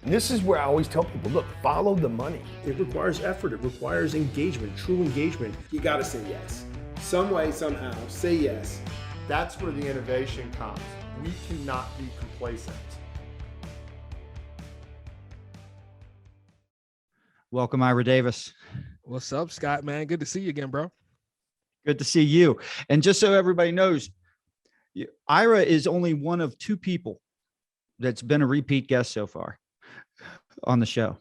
And this is where I always tell people, look, follow the money. It requires effort. It requires engagement, true engagement. You got to say yes. Some way, somehow, say yes. That's where the innovation comes. We cannot be complacent. Welcome, Ira Davis. What's up, Scott, man? Good to see you again, bro. Good to see you. And just so everybody knows, Ira is only one of two people that's been a repeat guest so far on the show.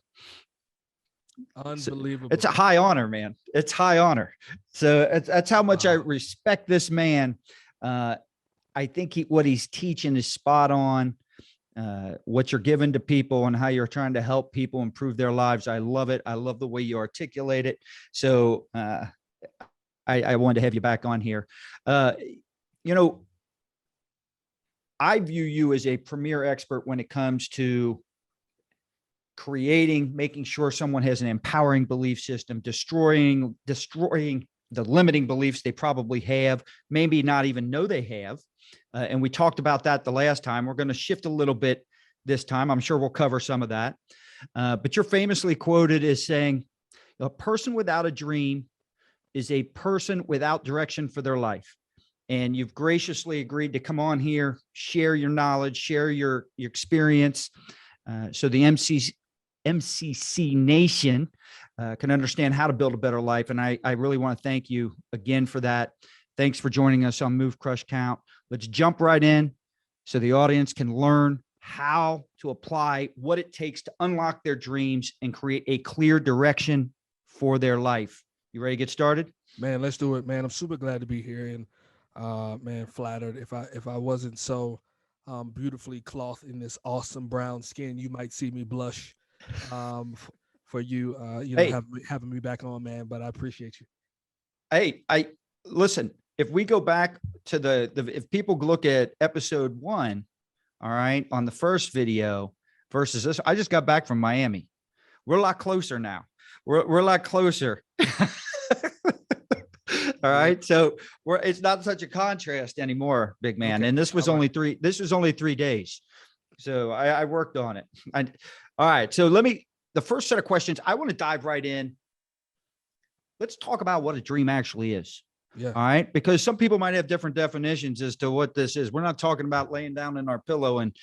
Unbelievable. It's a high honor, man. It's high honor. So that's how much I respect this man. I think what he's teaching is spot on. What you're giving to people and how you're trying to help people improve their lives. I love it. I love the way you articulate it. So I wanted to have you back on here. I view you as a premier expert when it comes to making sure someone has an empowering belief system, destroying the limiting beliefs they probably have, maybe not even know they have. And we talked about that the last time. We're going to shift a little bit this time. I'm sure we'll cover some of that. But you're famously quoted as saying, a person without a dream is a person without direction for their life. And you've graciously agreed to come on here, share your knowledge, share your experience. So the MCC Nation can understand how to build a better life. And I really want to thank you again for that. Thanks for joining us on Move, Crush, Count. Let's jump right in so the audience can learn how to apply what it takes to unlock their dreams and create a clear direction for their life. You ready to get started? Man, let's do it, man. I'm super glad to be here and man, flattered. If I wasn't so beautifully clothed in this awesome brown skin, you might see me blush for you having me back on, man. But I appreciate you. Hey, listen, if we go back to if people look at episode 1, all right, on the first video versus this, I just got back from Miami. We're a lot closer now. We're a lot closer. All right. So it's not such a contrast anymore, big man. Okay. And this was only 3 days. So I worked on it. All right. So the first set of questions, I want to dive right in. Let's talk about what a dream actually is. Yeah. All right. Because some people might have different definitions as to what this is. We're not talking about laying down in our pillow and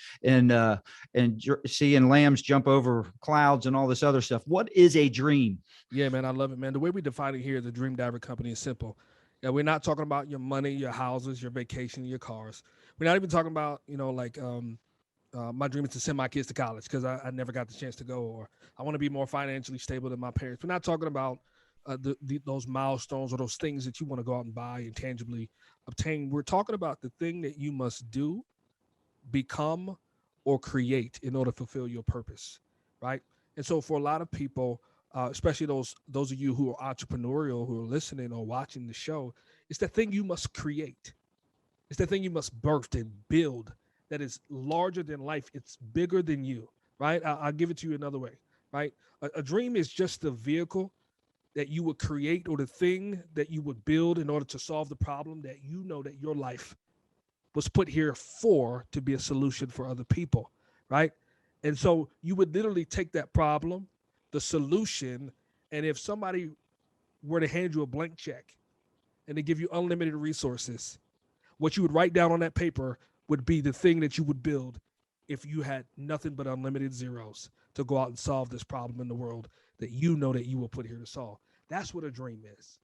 seeing lambs jump over clouds and all this other stuff. What is a dream? Yeah, man. I love it, man. The way we define it here at the DreamDiver Company is simple. Yeah, we're not talking about your money, your houses, your vacation, your cars. We're not even talking about, my dream is to send my kids to college because I never got the chance to go, or I want to be more financially stable than my parents. We're not talking about those milestones or those things that you want to go out and buy and tangibly obtain. We're talking about the thing that you must do, become, or create in order to fulfill your purpose, right? And so for a lot of people, especially those of you who are entrepreneurial, who are listening or watching the show, it's the thing you must create. It's the thing you must birth and build that is larger than life. It's bigger than you, right? I'll give it to you another way, right? A dream is just the vehicle that you would create or the thing that you would build in order to solve the problem that you know that your life was put here for, to be a solution for other people, right? And so you would literally take that problem, the solution, and if somebody were to hand you a blank check and they give you unlimited resources, what you would write down on that paper would be the thing that you would build if you had nothing but unlimited zeros to go out and solve this problem in the world that you know that you were put here to solve. That's what a dream is.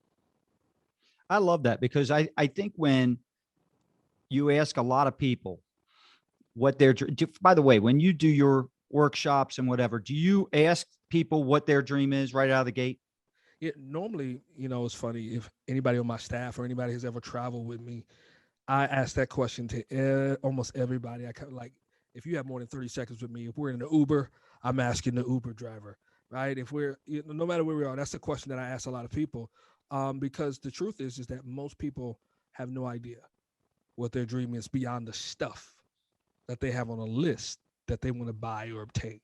I love that because I think when you ask a lot of people what their, by the way, when you do your workshops and whatever, do you ask people what their dream is right out of the gate? Yeah, normally, it's funny, if anybody on my staff or anybody has ever traveled with me, I ask that question to almost everybody. I kind of like, if you have more than 30 seconds with me, if we're in an Uber, I'm asking the Uber driver, right? If we're, no matter where we are, that's the question that I ask a lot of people, because the truth is that most people have no idea what their dream is beyond the stuff that they have on a list that they want to buy or obtain.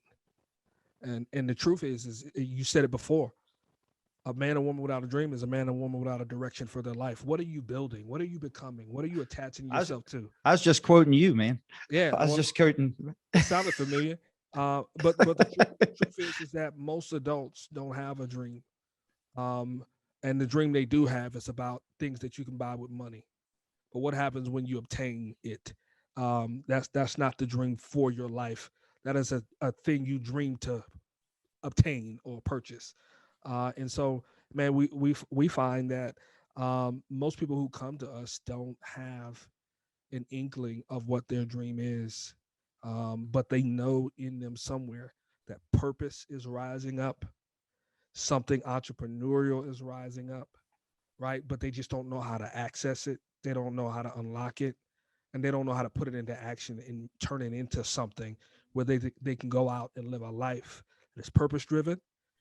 And the truth is you said it before, a man or woman without a dream is a man or woman without a direction for their life. What are you building? What are you becoming? What are you attaching yourself to? I was just quoting you, man. Yeah. I was just quoting. It sounded familiar. But the truth is that most adults don't have a dream. Um, and the dream they do have is about things that you can buy with money. But what happens when you obtain it? That's not the dream for your life. That is a thing you dream to obtain or purchase. And so, man, we find that most people who come to us don't have an inkling of what their dream is, but they know in them somewhere that purpose is rising up, something entrepreneurial is rising up, right? But they just don't know how to access it. They don't know how to unlock it, and they don't know how to put it into action and turn it into something where they can go out and live a life that's purpose driven,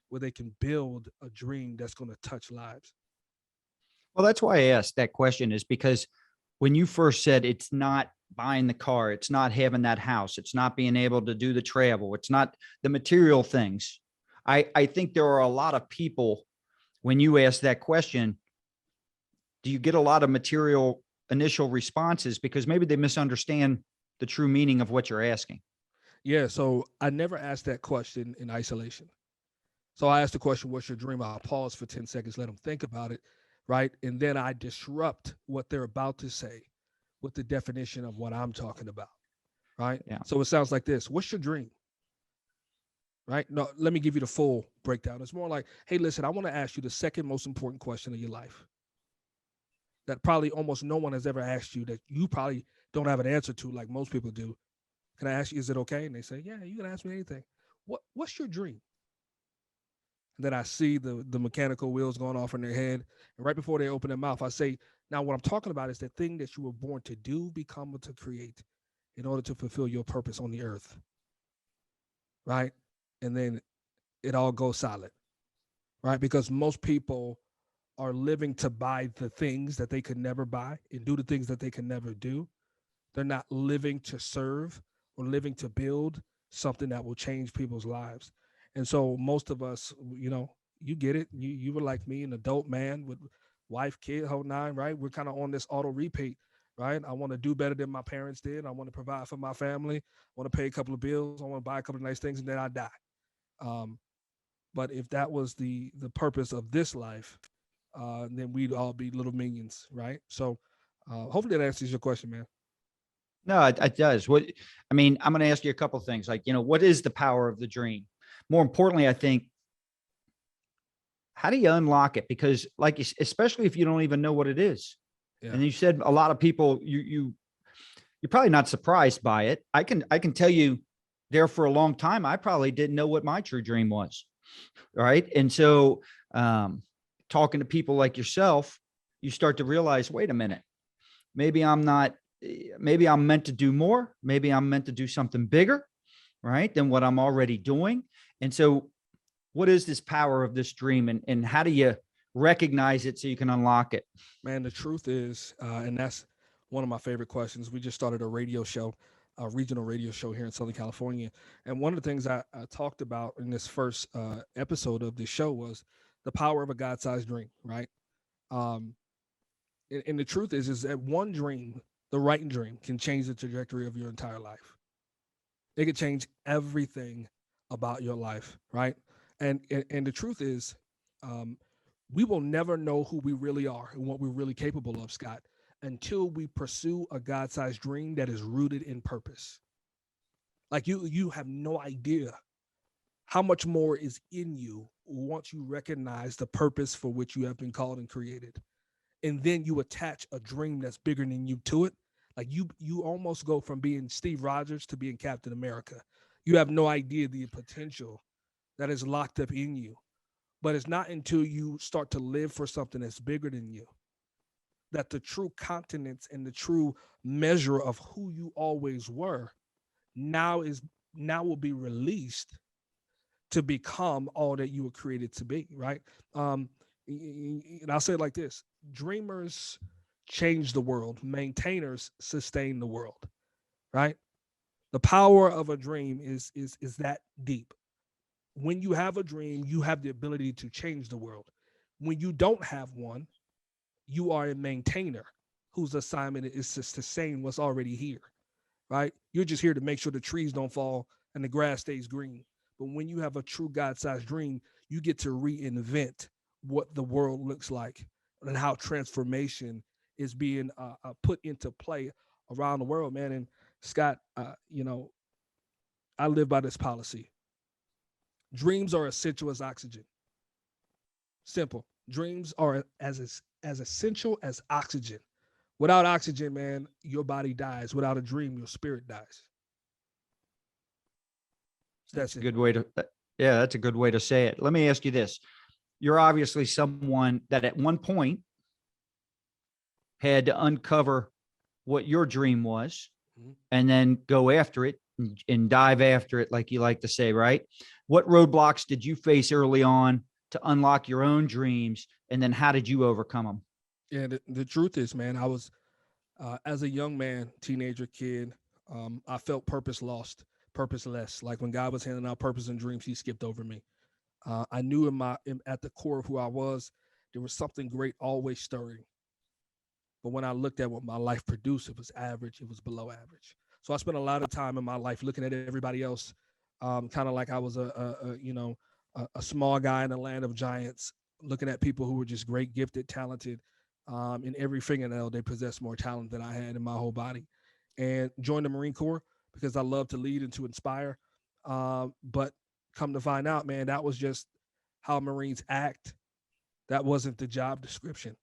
where they can build a dream that's going to touch lives. Well, that's why I asked that question, is because when you first said it's not buying the car, it's not having that house, it's not being able to do the travel, it's not the material things. I think there are a lot of people, when you ask that question, do you get a lot of material initial responses because maybe they misunderstand the true meaning of what you're asking? Yeah, so I never asked that question in isolation. So I asked the question, what's your dream? I'll pause for 10 seconds, let them think about it, right? And then I disrupt what they're about to say with the definition of what I'm talking about, right? Yeah. So it sounds like this. What's your dream? Right? No, let me give you the full breakdown. It's more like, hey, listen, I want to ask you the second most important question of your life that probably almost no one has ever asked you, that you probably don't have an answer to like most people do. Can I ask you, is it okay? And they say, yeah, you can ask me anything. What's your dream? And then I see the mechanical wheels going off in their head. And right before they open their mouth, I say, now what I'm talking about is the thing that you were born to do, become, or to create in order to fulfill your purpose on the earth. Right? And then it all goes silent. Right? Because most people are living to buy the things that they could never buy and do the things that they can never do. They're not living to serve or living to build something that will change people's lives. And so most of us, you get it. You were like me, an adult man with wife, kid, whole nine, right? We're kind of on this auto repeat, right? I want to do better than my parents did. I want to provide for my family. I want to pay a couple of bills. I want to buy a couple of nice things, and then I die. Um, but if that was the purpose of this life, then we'd all be little minions, right? So hopefully that answers your question, man. No, it does. I'm going to ask you a couple of things. Like, what is the power of the dream? More importantly, I think, how do you unlock it? Because especially if you don't even know what it is. Yeah. And you said a lot of people, you're probably not surprised by it. I can tell you there for a long time, I probably didn't know what my true dream was. Right. And so, talking to people like yourself, you start to realize, wait a minute, maybe I'm meant to do more. Maybe I'm meant to do something bigger, right, than what I'm already doing. And so what is this power of this dream, and how do you recognize it so you can unlock it? Man, the truth is, and that's one of my favorite questions. We just started a radio show, a regional radio show here in Southern California. And one of the things I talked about in this first episode of the show was the power of a God-sized dream, right? And the truth is that one dream, the right dream, can change the trajectory of your entire life. It could change everything about your life, right? And the truth is, we will never know who we really are and what we're really capable of, Scott, until we pursue a God-sized dream that is rooted in purpose. Like you have no idea how much more is in you once you recognize the purpose for which you have been called and created. And then you attach a dream that's bigger than you to it. Like you almost go from being Steve Rogers to being Captain America. You have no idea the potential that is locked up in you. But it's not until you start to live for something that's bigger than you that the true continence and the true measure of who you always were now will be released to become all that you were created to be, right? And I'll say it like this: dreamers change the world, maintainers sustain the world, right? The power of a dream is that deep. When you have a dream, you have the ability to change the world. When you don't have one, you are a maintainer whose assignment is to sustain what's already here, right? You're just here to make sure the trees don't fall and the grass stays green. But when you have a true God-sized dream, you get to reinvent what the world looks like and how transformation is being put into play around the world, man. And Scott, I live by this policy. Dreams are essential as oxygen. Simple. Dreams are as essential as oxygen. Without oxygen, man, your body dies. Without a dream, your spirit dies. So that's a good way to, yeah, that's a good way to say it. Let me ask you this. You're obviously someone that at one point had to uncover what your dream was and then go after it and dive after it, like you like to say, right? What roadblocks did you face early on to unlock your own dreams? And then how did you overcome them? Yeah, the truth is, man, I was, as a young man, teenager, kid, I felt purposeless. Like when God was handing out purpose and dreams, he skipped over me. I knew at the core of who I was, there was something great always stirring. But when I looked at what my life produced, it was average. It was below average. So I spent a lot of time in my life looking at everybody else, kind of like I was a small guy in the land of giants, looking at people who were just great, gifted, talented. In every fingernail, they possessed more talent than I had in my whole body. And joined the Marine Corps because I love to lead and to inspire. But come to find out, man, that was just how Marines act. That wasn't the job description.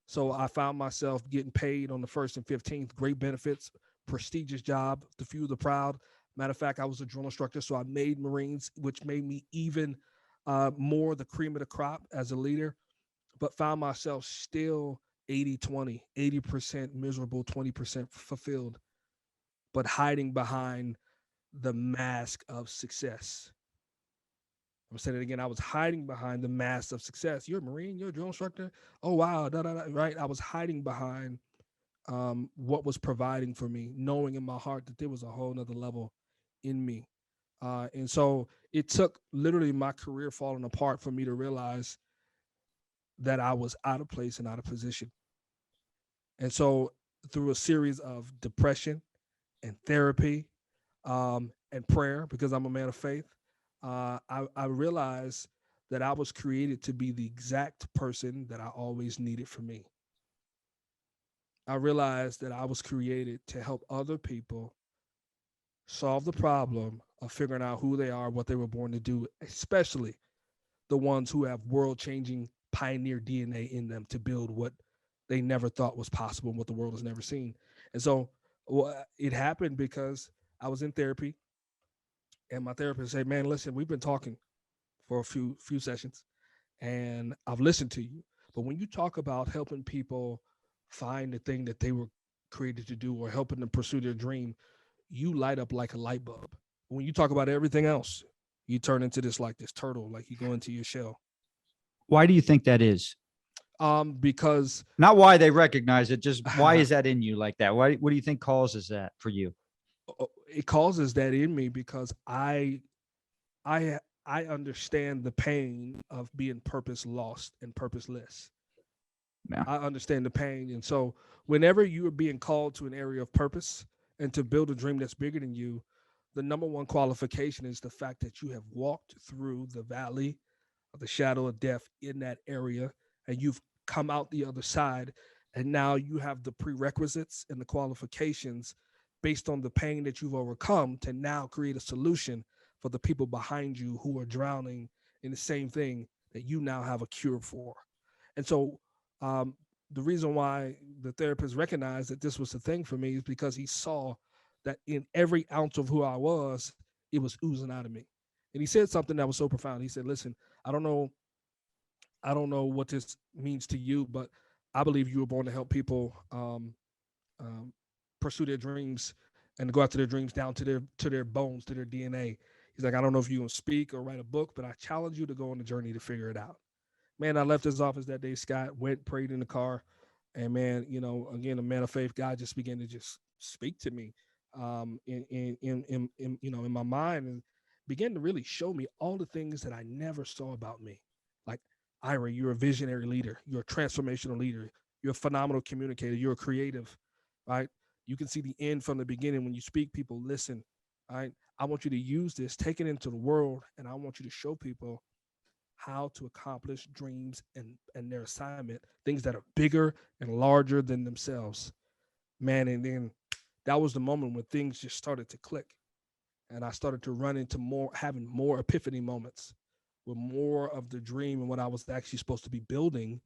So I found myself getting paid on the 1st and 15th, great benefits, prestigious job, the few, the proud. Matter of fact, I was a drill instructor, so I made Marines, which made me even more the cream of the crop as a leader, but found myself still 80-20, 80% miserable, 20% fulfilled, but hiding behind the mask of success. I'm saying it again. I was hiding behind the mask of success. You're a Marine, you're a drill instructor. Oh, wow. Right. I was hiding behind what was providing for me, knowing in my heart that there was a whole nother level in me. And so it took literally my career falling apart for me to realize that I was out of place and out of position. And so through a series of depression and therapy and prayer, because I'm a man of faith, I realized that I was created to be the exact person that I always needed for me. I realized that I was created to help other people solve the problem of figuring out who they are, what they were born to do, especially the ones who have world-changing pioneer DNA in them to build what they never thought was possible and what the world has never seen. And so it happened because I was in therapy and my therapist said, man, listen, we've been talking for a few sessions and I've listened to you. But when you talk about helping people find the thing that they were created to do or helping them pursue their dream, you light up like a light bulb. When you talk about everything else, you turn into this turtle, like you go into your shell. Why do you think that is? Because not why they recognize it, just why is that in you like that? What do you think causes that for you? It causes that in me because I understand the pain of being purpose lost and purposeless. Yeah. I understand the pain. And so whenever you are being called to an area of purpose and to build a dream that's bigger than you, the number one qualification is the fact that you have walked through the valley of the shadow of death in that area and you've come out the other side. And now you have the prerequisites and the qualifications based on the pain that you've overcome to now create a solution for the people behind you who are drowning in the same thing that you now have a cure for. And so the reason why the therapist recognized that this was the thing for me is because he saw that in every ounce of who I was, it was oozing out of me. And he said something that was so profound. He said, listen, I don't know what this means to you, but I believe you were born to help people pursue their dreams and to go after their dreams down to their bones, to their DNA. He's like, I don't know if you're going to speak or write a book, but I challenge you to go on the journey to figure it out. Man, I left his office that day, Scott, went, prayed in the car. And man, again, a man of faith, God just began to just speak to me in my mind and began to really show me all the things that I never saw about me. Like, Ira, you're a visionary leader. You're a transformational leader. You're a phenomenal communicator. You're a creative, right? You can see the end from the beginning. When you speak, people listen. All right. I want you to use this, take it into the world, and I want you to show people how to accomplish dreams and their assignment, things that are bigger and larger than themselves. Man, and then that was the moment when things just started to click. And I started to run into having more epiphany moments where more of the dream and what I was actually supposed to be building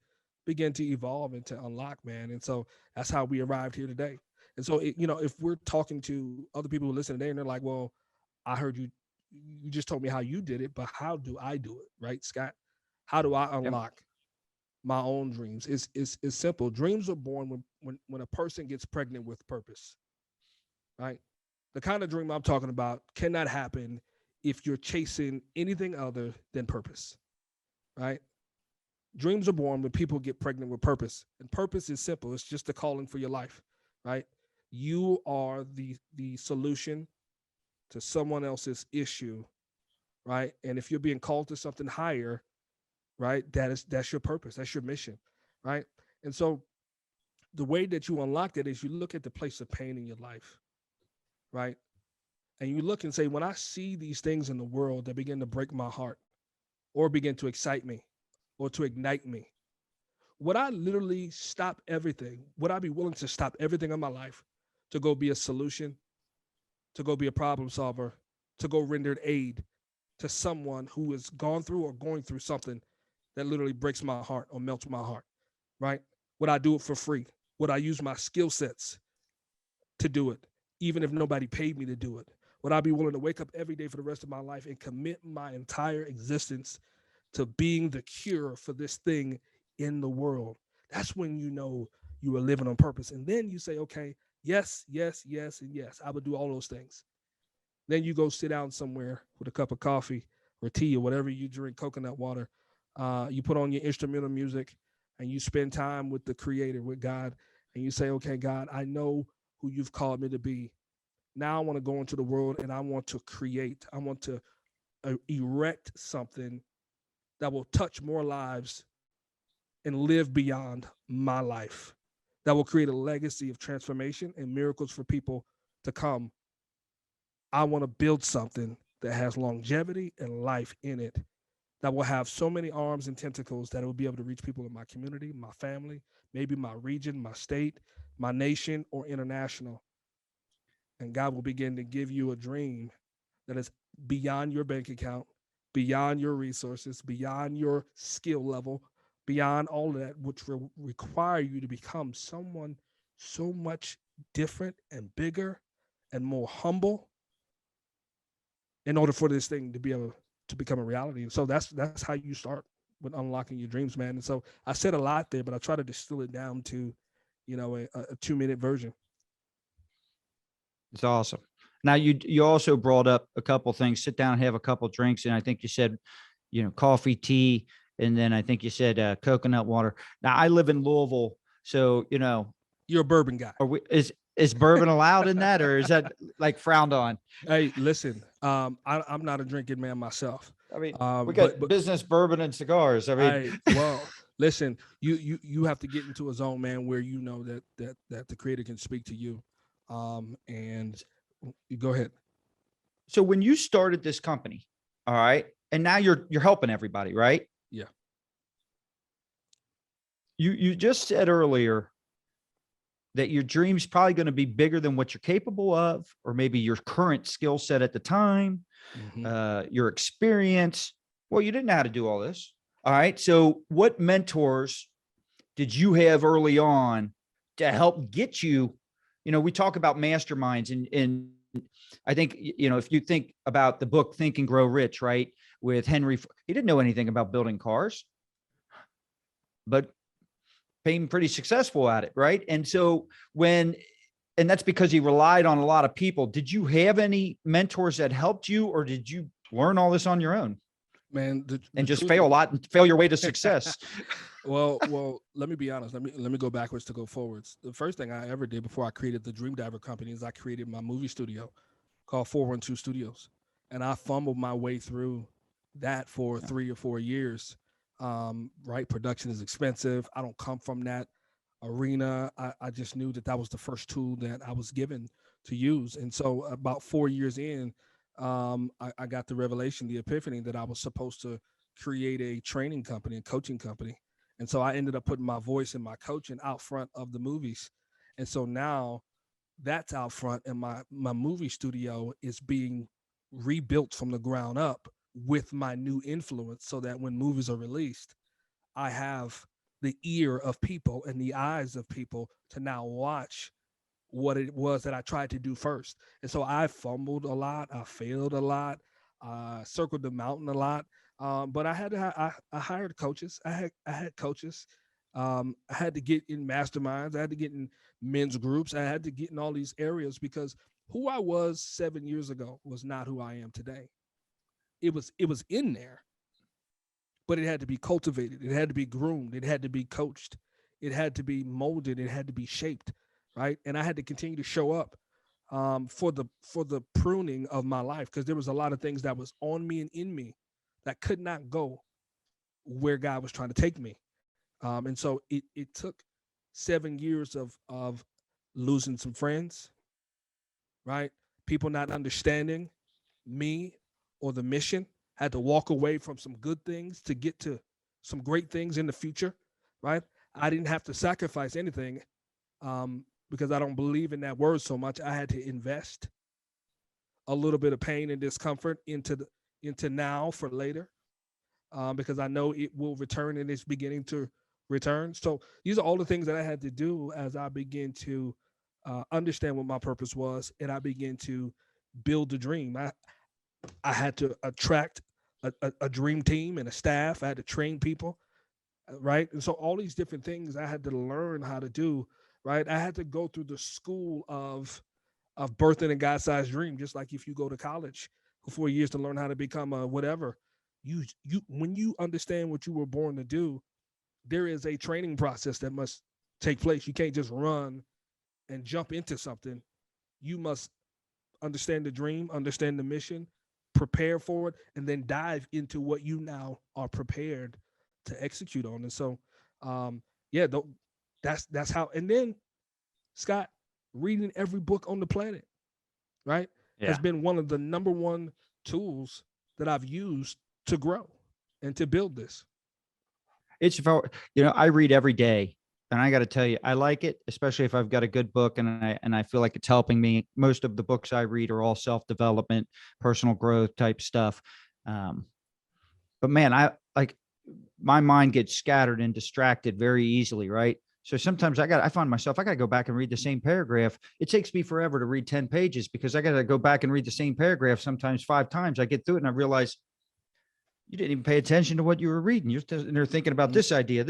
began to evolve and to unlock, man. And so that's how we arrived here today. And so, if we're talking to other people who listen today and they're like, well, I heard you just told me how you did it, but how do I do it? Right, Scott? How do I Yep. unlock my own dreams? It's simple. Dreams are born when a person gets pregnant with purpose, right? The kind of dream I'm talking about cannot happen if you're chasing anything other than purpose, right? Dreams are born when people get pregnant with purpose. And purpose is simple. It's just the calling for your life, right? You are the solution to someone else's issue, right? And if you're being called to something higher, right, that's your purpose. That's your mission, right? And so the way that you unlock that is you look at the place of pain in your life, right? And you look and say, when I see these things in the world that begin to break my heart or begin to excite me or to ignite me, would I literally stop everything? Would I be willing to stop everything in my life to go be a solution, to go be a problem solver, to go render aid to someone who has gone through or going through something that literally breaks my heart or melts my heart, right? Would I do it for free? Would I use my skill sets to do it, even if nobody paid me to do it? Would I be willing to wake up every day for the rest of my life and commit my entire existence to being the cure for this thing in the world? That's when you know you are living on purpose. And then you say, okay, yes, yes, yes, and yes, I would do all those things. Then you go sit down somewhere with a cup of coffee or tea or whatever you drink, coconut water. You put on your instrumental music and you spend time with the creator, with God. And you say, okay, God, I know who you've called me to be. Now I want to go into the world and I want to create. I want to erect something that will touch more lives and live beyond my life, that will create a legacy of transformation and miracles for people to come. I want to build something that has longevity and life in it, that will have so many arms and tentacles that it will be able to reach people in my community, my family, maybe my region, my state, my nation, or international. And God will begin to give you a dream that is beyond your bank account, beyond your resources, beyond your skill level, beyond all of that, which will require you to become someone so much different and bigger and more humble in order for this thing to be able to become a reality. And so that's how you start with unlocking your dreams, man. And so I said a lot there, but I try to distill it down to, a 2-minute version. It's awesome. Now you also brought up a couple things. Sit down and have a couple drinks, and I think you said, coffee, tea, and then I think you said coconut water. Now I live in Louisville, so You're a bourbon guy. is bourbon allowed in that, or is that like frowned on? Hey, listen, I'm not a drinking man myself. I mean, we got business bourbon and cigars. I mean, well, listen, you have to get into a zone, man, where you know that the creator can speak to you. And you go ahead. So when you started this company, all right, and now you're helping everybody, right? Yeah. You just said earlier that your dream's probably going to be bigger than what you're capable of, or maybe your current skill set at the time, your experience. Well, you didn't know how to do all this. All right. So what mentors did you have early on to help get you? We talk about masterminds, and I think, if you think about the book Think and Grow Rich, right, with Henry, he didn't know anything about building cars, but became pretty successful at it, right? And so and that's because he relied on a lot of people. Did you have any mentors that helped you, or did you learn all this on your own? Man, and just fail a lot and fail your way to success? Well, let me be honest. Let me go backwards to go forwards. The first thing I ever did before I created the DreamDiver Company is I created my movie studio called 412 Studios, and I fumbled my way through that for 3 or 4 years. Right, production is expensive. I don't come from that arena. I just knew that was the first tool that I was given to use. And so about 4 years in, I got the revelation, the epiphany that I was supposed to create a training company, a coaching company. And so I ended up putting my voice and my coaching out front of the movies. And so now that's out front, and my movie studio is being rebuilt from the ground up with my new influence, so that when movies are released, I have the ear of people and the eyes of people to now watch what it was that I tried to do first. And so I fumbled a lot, I failed a lot, circled the mountain a lot. But I had to, I hired coaches. I had coaches. I had to get in masterminds. I had to get in men's groups. I had to get in all these areas, because who I was 7 years ago was not who I am today. It was in there, but it had to be cultivated. It had to be groomed. It had to be coached. It had to be molded. It had to be shaped, right? And I had to continue to show up for the pruning of my life, because there was a lot of things that was on me and in me that could not go where God was trying to take me. And so it took 7 years of losing some friends, right? People not understanding me or the mission. Had to walk away from some good things to get to some great things in the future, right? I didn't have to sacrifice anything because I don't believe in that word so much. I had to invest a little bit of pain and discomfort into now for later, because I know it will return, and it's beginning to return. So these are all the things that I had to do as I begin to understand what my purpose was, and I began to build the dream. I had to attract a dream team and a staff. I had to train people, right? And so all these different things I had to learn how to do, right? I had to go through the school of birthing a God-sized dream, just like if you go to college for 4 years to learn how to become a whatever. You when you understand what you were born to do, there is a training process that must take place. You can't just run and jump into something. You must understand the dream, understand the mission, prepare for it, and then dive into what you now are prepared to execute on. And so, that's how. And then, Scott, reading every book on the planet, right, has been one of the number one tools that I've used to grow and to build this. It's about, I read every day, and I got to tell you, I like it, especially if I've got a good book and I feel like it's helping me. Most of the books I read are all self-development, personal growth type stuff. But man, my mind gets scattered and distracted very easily. Right. So sometimes I find myself, I got to go back and read the same paragraph. It takes me forever to read 10 pages because I got to go back and read the same paragraph sometimes 5 times. I get through it and I realize you didn't even pay attention to what you were reading. You're thinking about this idea.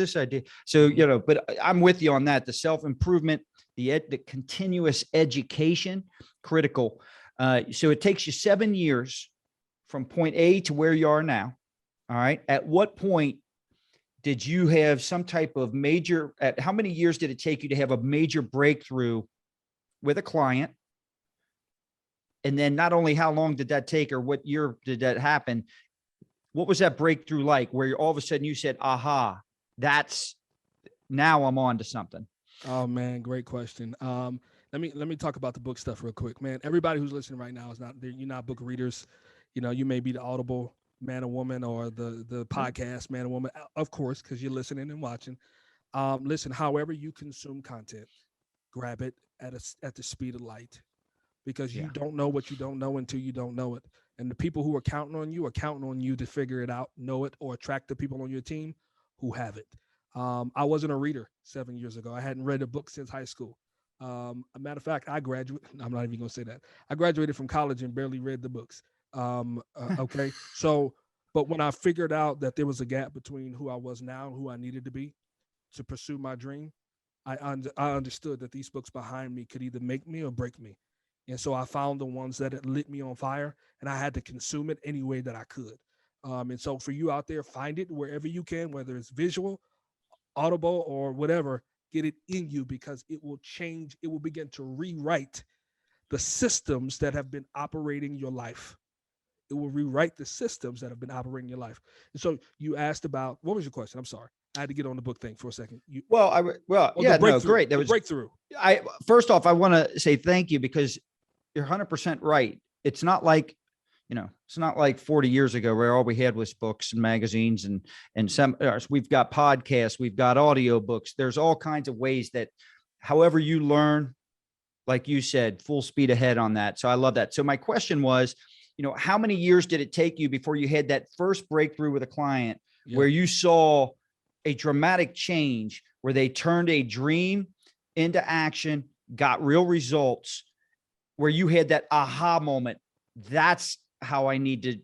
So, but I'm with you on that. The self-improvement, the continuous education, critical. So it takes you 7 years from point A to where you are now. All right. At what point did you have some type of how many years did it take you to have a major breakthrough with a client? And then not only how long did that take, or what year did that happen? What was that breakthrough like, where all of a sudden you said, aha, now I'm on to something? Oh man, great question. Let me talk about the book stuff real quick, man. Everybody who's listening right now you're not book readers. You may be the Audible man or woman, or the podcast man or woman, of course, because you're listening and watching. Listen, however you consume content, grab it at the speed of light, because you don't know what you don't know until you don't know it. And the people who are counting on you to figure it out, know it, or attract the people on your team who have it. I wasn't a reader 7 years ago. I hadn't read a book since high school. A matter of fact, I'm not even going to say that. I graduated from college and barely read the books. Okay. So, but when I figured out that there was a gap between who I was now and who I needed to be to pursue my dream, I understood that these books behind me could either make me or break me. And so I found the ones that had lit me on fire, and I had to consume it any way that I could. And so for you out there, find it wherever you can, whether it's visual, audible, or whatever, get it in you, because it will change. It will begin to rewrite the systems that have been operating your life. It will rewrite the systems that have been operating your life. And so you asked about, what was your question? I'm sorry. I had to get on the book thing for a second. Great. The breakthrough. First off, I want to say thank you, because you're 100% right. It's not like, it's not like 40 years ago where all we had was books and magazines and some, we've got podcasts, we've got audio books. There's all kinds of ways that however you learn, like you said, full speed ahead on that. So I love that. So my question was, how many years did it take you before you had that first breakthrough with a client where you saw a dramatic change, where they turned a dream into action, got real results, where you had that aha moment? That's how I need to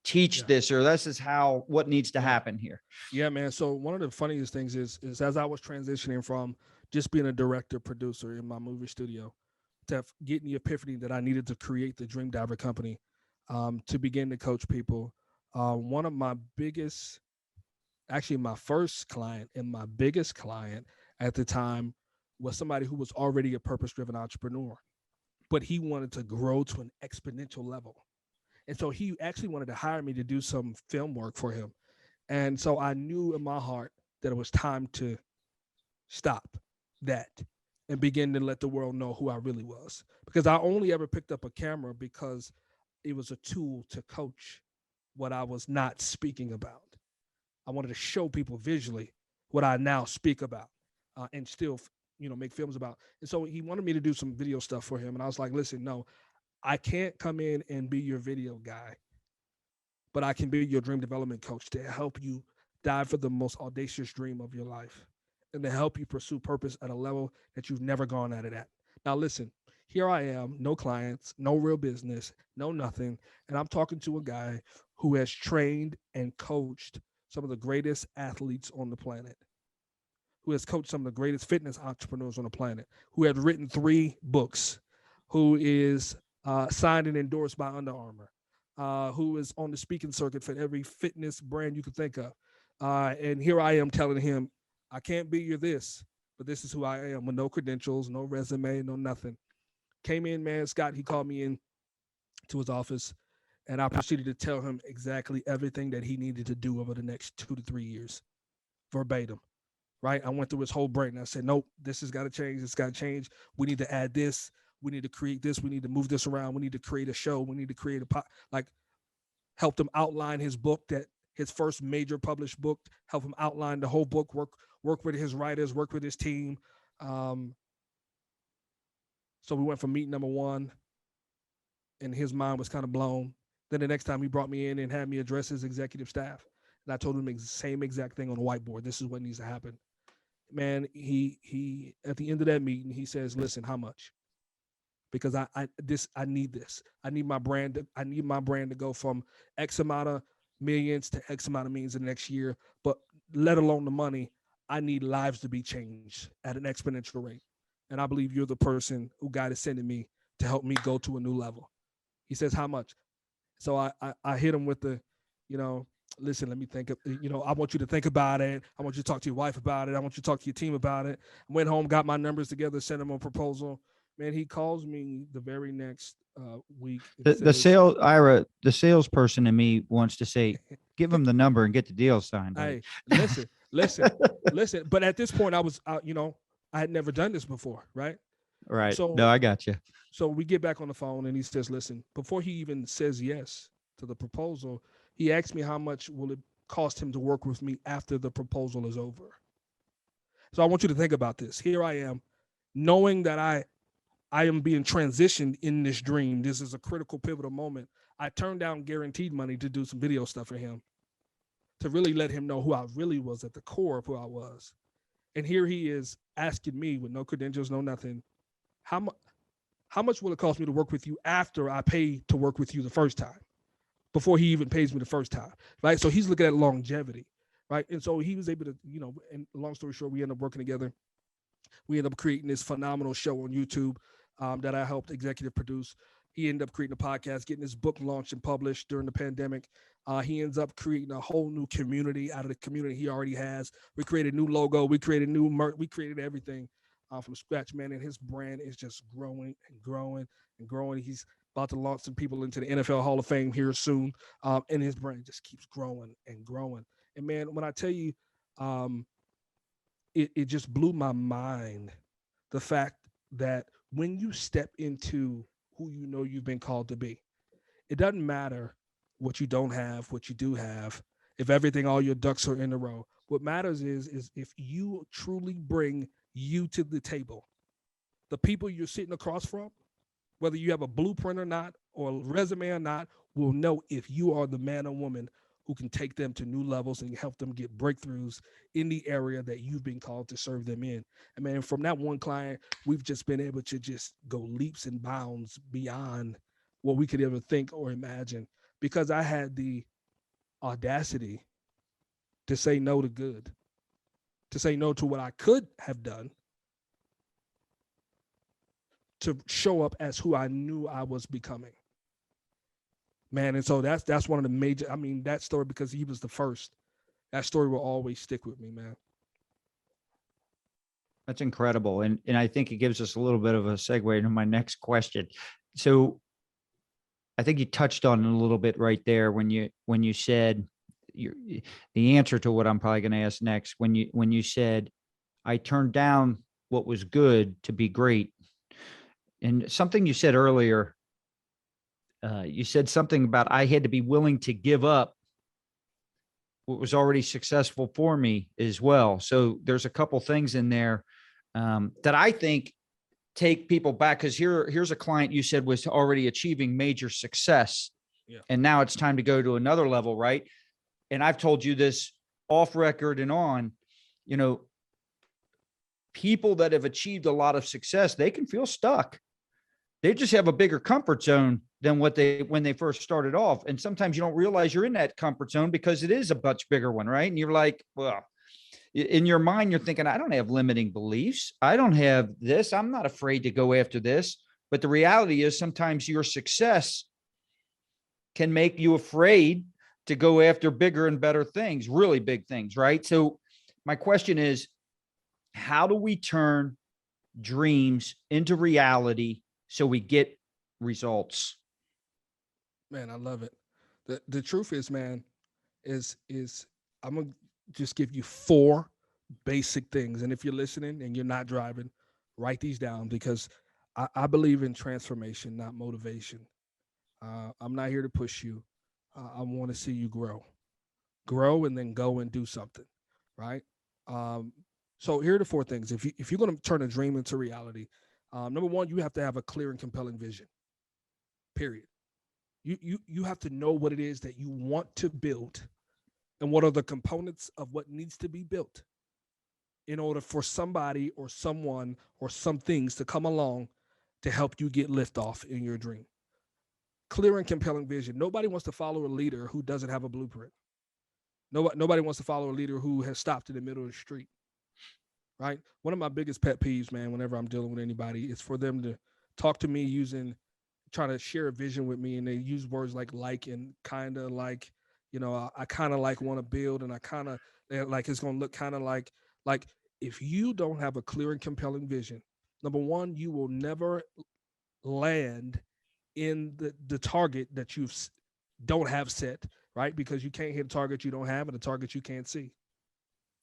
teach this, or this is what needs to happen here. Yeah, man. So one of the funniest things is as I was transitioning from just being a director producer in my movie studio to getting the epiphany that I needed to create the DreamDiver Company, to begin to coach people. One of my biggest, actually my first client and my biggest client at the time was somebody who was already a purpose-driven entrepreneur, but he wanted to grow to an exponential level. And so he actually wanted to hire me to do some film work for him. And so I knew in my heart that it was time to stop that and begin to let the world know who I really was. Because I only ever picked up a camera because it was a tool to coach what I was not speaking about. I wanted to show people visually what I now speak about, and still, make films about. And so he wanted me to do some video stuff for him. And I was like, listen, no, I can't come in and be your video guy, but I can be your dream development coach to help you dive for the most audacious dream of your life and to help you pursue purpose at a level that you've never gone at it at. Now, listen, here I am, no clients, no real business, no nothing. And I'm talking to a guy who has trained and coached some of the greatest athletes on the planet, who has coached some of the greatest fitness entrepreneurs on the planet, who has written 3 books, who is signed and endorsed by Under Armour, who is on the speaking circuit for every fitness brand you could think of. And here I am telling him, I can't be your this, but this is who I am, with no credentials, no resume, no nothing. Came in, man, Scott, he called me in to his office, and I proceeded to tell him exactly everything that he needed to do over the next 2 to 3 years, verbatim. Right? I went through his whole brain and I said, nope, this has got to change. It's got to change. We need to add this. We need to create this. We need to move this around. We need to create a show. We need to create helped him outline his book, that his first major published book, help him outline the whole book, work with his writers, work with his team. So we went from meeting number 1 and his mind was kind of blown. Then the next time he brought me in and had me address his executive staff. And I told him the same exact thing on the whiteboard. This is what needs to happen. Man, he at the end of that meeting, he says, listen, how much? Because I need this. I need my brand to go from X amount of millions to X amount of millions in the next year. But let alone the money, I need lives to be changed at an exponential rate. And I believe you're the person who God is sending me to help me go to a new level. He says, how much? So I hit him with the, listen, let me think. I want you to think about it. I want you to talk to your wife about it. I want you to talk to your team about it. I went home, got my numbers together, sent him a proposal. Man, he calls me the very next week. The salesperson in me wants to say, give him the number and get the deal signed. Hey, listen. But at this point, I was, I had never done this before, right? Right. So, no, I got you. So we get back on the phone and he says, listen, before he even says yes to the proposal, he asked me how much will it cost him to work with me after the proposal is over. So I want you to think about this. Here I am, knowing that I am being transitioned in this dream. This is a critical, pivotal moment. I turned down guaranteed money to do some video stuff for him, to really let him know who I really was at the core of who I was. And here he is asking me with no credentials, no nothing, how much will it cost me to work with you after I pay to work with you the first time, before he even pays me the first time, right? So he's looking at longevity, right? And so he was able to, and long story short, we ended up working together. We ended up creating this phenomenal show on YouTube that I helped executive produce. He ended up creating a podcast, getting his book launched and published during the pandemic. He ends up creating a whole new community out of the community he already has. We created a new logo. We created new merch. We created everything from scratch, man. And his brand is just growing and growing and growing. He's about to launch some people into the NFL Hall of Fame here soon. And his brand just keeps growing and growing. And man, when I tell you, it just blew my mind, the fact that when you step into who you know you've been called to be. It doesn't matter what you don't have, what you do have, if everything, all your ducks are in a row. What matters is if you truly bring you to the table, the people you're sitting across from, whether you have a blueprint or not, or a resume or not, will know if you are the man or woman who can take them to new levels and help them get breakthroughs in the area that you've been called to serve them in. I mean, from that one client, we've just been able to just go leaps and bounds beyond what we could ever think or imagine, because I had the audacity to say no to good, to say no to what I could have done, to show up as who I knew I was becoming. Man, and so that's one of the major, I mean, that story, because he was the first, that story will always stick with me, man. That's incredible. And I think it gives us a little bit of a segue into my next question. So I think you touched on it a little bit right there when you said the answer to what I'm probably going to ask next, when you said, I turned down what was good to be great. And something you said earlier, you said something about I had to be willing to give up what was already successful for me as well. So there's a couple things in there that I think take people back, because here's a client you said was already achieving major success. Yeah. And now it's time to go to another level, right? And I've told you this off record and on, people that have achieved a lot of success, they can feel stuck. They just have a bigger comfort zone than when they first started off. And sometimes you don't realize you're in that comfort zone because it is a much bigger one, right? And you're like, well, in your mind, you're thinking, I don't have limiting beliefs. I don't have this. I'm not afraid to go after this. But the reality is sometimes your success can make you afraid to go after bigger and better things, really big things, right? So my question is, how do we turn dreams into reality so we get results? Man, I love it. The truth is, man, is I'm gonna just give you 4 basic things. And if you're listening and you're not driving, write these down, because I believe in transformation, not motivation. I'm not here to push you. I want to see you grow, and then go and do something, right? So here are the 4 things. If you're going to turn a dream into reality, number 1, you have to have a clear and compelling vision. Period. You have to know what it is that you want to build, and what are the components of what needs to be built in order for somebody or someone or some things to come along to help you get liftoff in your dream. Clear and compelling vision. Nobody wants to follow a leader who doesn't have a blueprint. Nobody wants to follow a leader who has stopped in the middle of the street, right? One of my biggest pet peeves, man, whenever I'm dealing with anybody, is for them to talk to me trying to share a vision with me, and they use words like and kind of like, I kind of like want to build, and I kind of like it's going to look kind of like if you don't have a clear and compelling vision, number 1, you will never land in the target that you don't have set, right? Because you can't hit a target you don't have, and a target you can't see.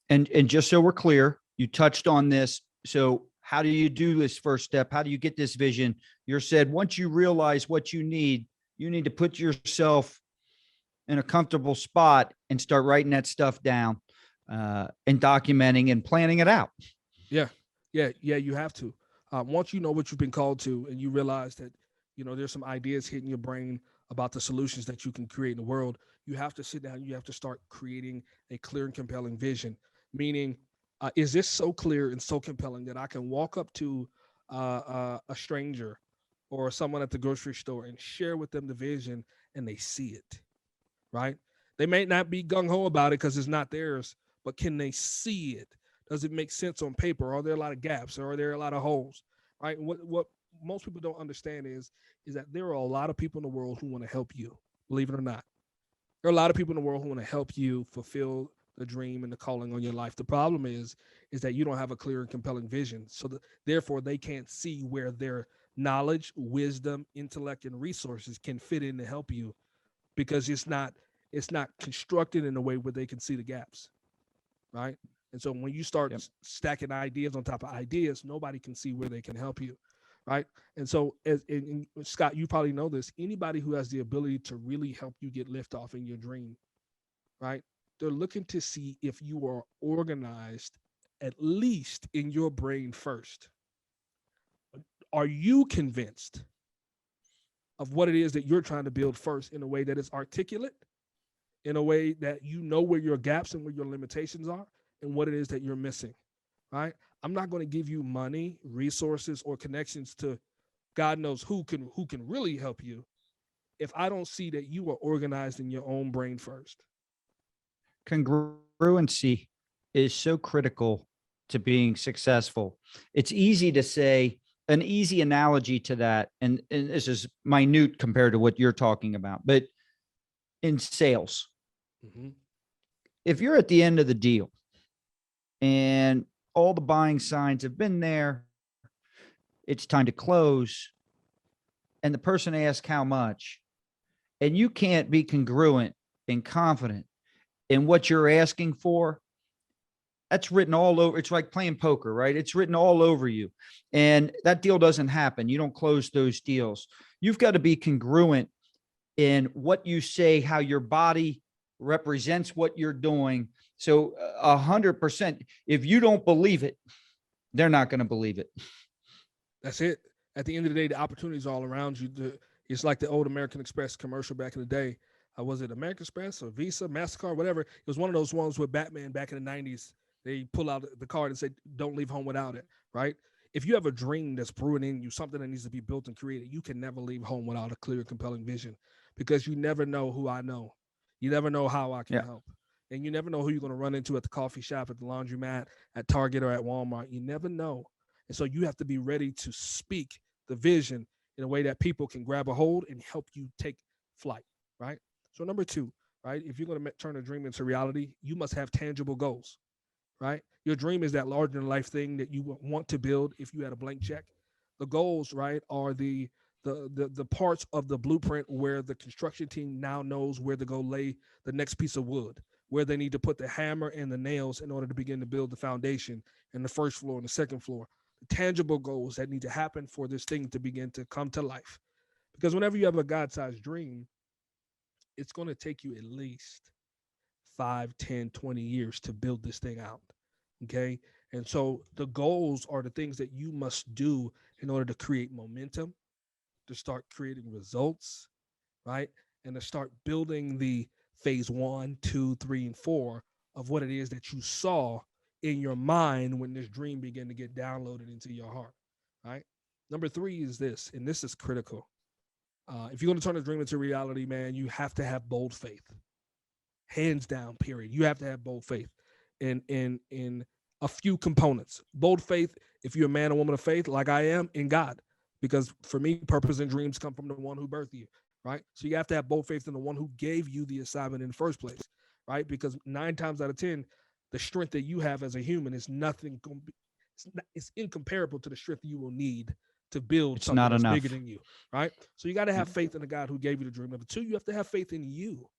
And just so we're clear, you touched on this. So how do you do this first step? How do you get this vision? You said once you realize what you need to put yourself in a comfortable spot and start writing that stuff down, and documenting and planning it out. Yeah, you have to. Once you know what you've been called to, and you realize that, there's some ideas hitting your brain about the solutions that you can create in the world, you have to sit down. You have to start creating a clear and compelling vision. Meaning, is this so clear and so compelling that I can walk up to a stranger or someone at the grocery store and share with them the vision, and they see it, right? They may not be gung-ho about it because it's not theirs, but can they see it? Does it make sense on paper? Are there a lot of gaps, or are there a lot of holes, right? And what most people don't understand is that there are a lot of people in the world who want to help you, believe it or not. There are a lot of people in the world who want to help you fulfill the dream and the calling on your life. The problem is that you don't have a clear and compelling vision. So therefore, they can't see where their knowledge, wisdom, intellect, and resources can fit in to help you, because it's not constructed in a way where they can see the gaps, right? And so when you start stacking ideas on top of ideas, nobody can see where they can help you, right? And so, and Scott, you probably know this. Anybody who has the ability to really help you get lift off in your dream, right? They're looking to see if you are organized, at least in your brain first. Are you convinced of what it is that you're trying to build first in a way that is articulate, in a way that you know where your gaps and where your limitations are, and what it is that you're missing, right? I'm not going to give you money, resources, or connections to God knows who can really help you if I don't see that you are organized in your own brain first. Congruency is so critical to being successful. It's easy to say, an easy analogy to that, and this is minute compared to what you're talking about, but in sales, if you're at the end of the deal and all the buying signs have been there, it's time to close, and the person asks how much, and you can't be congruent and confident in what you're asking for, that's written all over. It's like playing poker, right? It's written all over you. And that deal doesn't happen. You don't close those deals. You've got to be congruent in what you say, how your body represents what you're doing. So 100%, if you don't believe it, they're not going to believe it. That's it. At the end of the day, the opportunities all around you. It's like the old American Express commercial back in the day. Was it American Express or Visa, MasterCard, whatever? It was one of those ones with Batman back in the 90s. They pull out the card and say, don't leave home without it, right? If you have a dream that's brewing in you, something that needs to be built and created, you can never leave home without a clear, compelling vision, because you never know who I know. You never know how I can help. And you never know who you're going to run into at the coffee shop, at the laundromat, at Target, or at Walmart. You never know. And so you have to be ready to speak the vision in a way that people can grab a hold and help you take flight, right? So number 2, right? If you're going to turn a dream into reality, you must have tangible goals, right? Your dream is that larger than life thing that you want to build if you had a blank check. The goals, right, are the parts of the blueprint where the construction team now knows where to go lay the next piece of wood, where they need to put the hammer and the nails in order to begin to build the foundation and the first floor and the second floor. The tangible goals that need to happen for this thing to begin to come to life. Because whenever you have a God-sized dream, it's going to take you at least 5, 10, 20 years to build this thing out. Okay. And so the goals are the things that you must do in order to create momentum, to start creating results, right? And to start building the phase 1, 2, 3, and 4 of what it is that you saw in your mind when this dream began to get downloaded into your heart, right? Number 3 is this, and this is critical. If you're going to turn a dream into reality, man, you have to have bold faith. Hands down, period. You have to have bold faith in a few components. Bold faith, if you're a man or woman of faith, like I am, in God. Because for me, purpose and dreams come from the one who birthed you, right? So you have to have bold faith in the one who gave you the assignment in the first place, right? Because 9 times out of 10, the strength that you have as a human is nothing. It's incomparable to the strength you will need to build something that's bigger than you, right? So you got to have faith in the God who gave you the dream. Number 2, you have to have faith in you.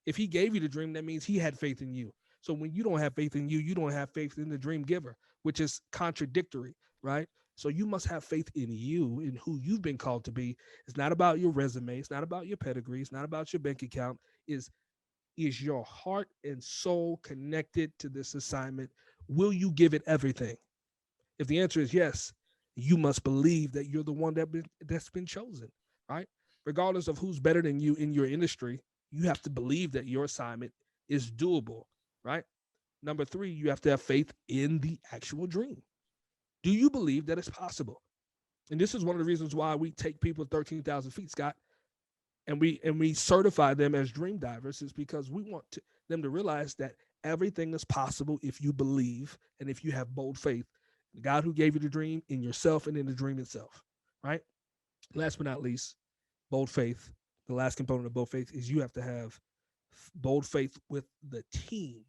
If he gave you the dream, that means he had faith in you. So when you don't have faith in you, you don't have faith in the dream giver, which is contradictory, right? So you must have faith in you, in who you've been called to be. It's not about your resume. It's not about your pedigree. It's not about your bank account. Is your heart and soul connected to this assignment? Will you give it everything? If the answer is yes, you must believe that you're the one that's been chosen, right? Regardless of who's better than you in your industry, you have to believe that your assignment is doable, right? Number 3, you have to have faith in the actual dream. Do you believe that it's possible? And this is one of the reasons why we take people 13,000 feet, Scott, and we certify them as dream divers, is because we want them to realize that everything is possible if you believe and if you have bold faith. The God who gave you the dream, in yourself and in the dream itself, right? Last but not least, bold faith. The last component of bold faith is you have to have bold faith with the team